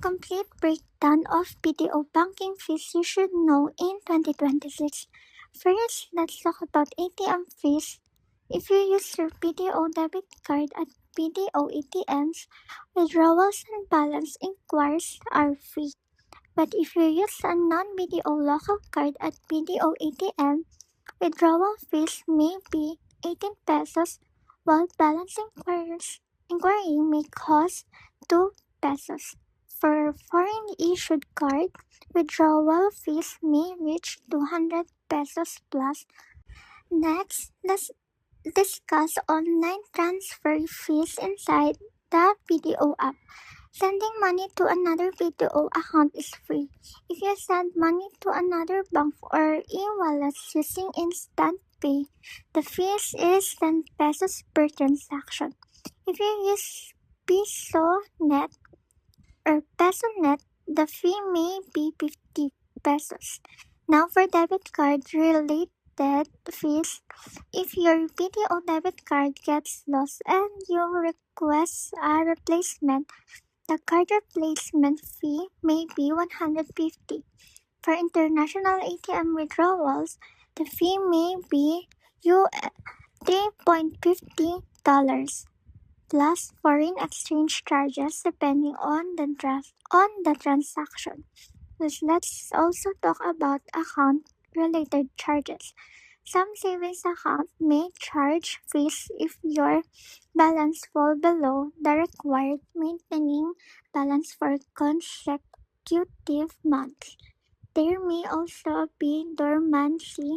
complete breakdown of BDO banking fees you should know in 2026. First, let's talk about ATM fees. If you use your BDO debit card at BDO ATMs, withdrawals and balance inquiries are free. But if you use a non-BDO local card at BDO ATM, withdrawal fees may be 18 pesos, while balance inquiry may cost 2 pesos. For foreign issued card, withdrawal fees may reach 200 pesos plus. Next, let's discuss online transfer fees inside the BDO app. Sending money to another BDO account is free. If you send money to another bank or e-wallet using InstaPay, the fees is 10 pesos per transaction. If you use PESONet or PESONet, the fee may be 50 pesos. Now for debit card related fees. If your BDO debit card gets lost and you request a replacement, the card replacement fee may be 150. For international ATM withdrawals, the fee may be $3.50 plus foreign exchange charges depending on the transaction. Let's also talk about account-related charges. Some savings accounts may charge fees if your balance falls below the required maintaining balance for consecutive months. There may also be dormancy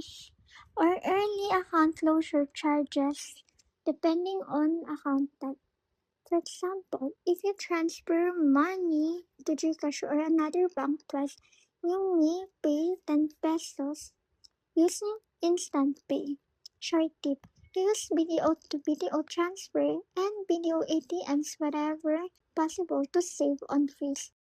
or early account closure charges depending on account type. For example, if you transfer money to GCash or another bank twice, you may pay 10 pesos using Instant Pay. Short tip: use BDO to BDO transfer and BDO ATMs wherever possible to save on fees.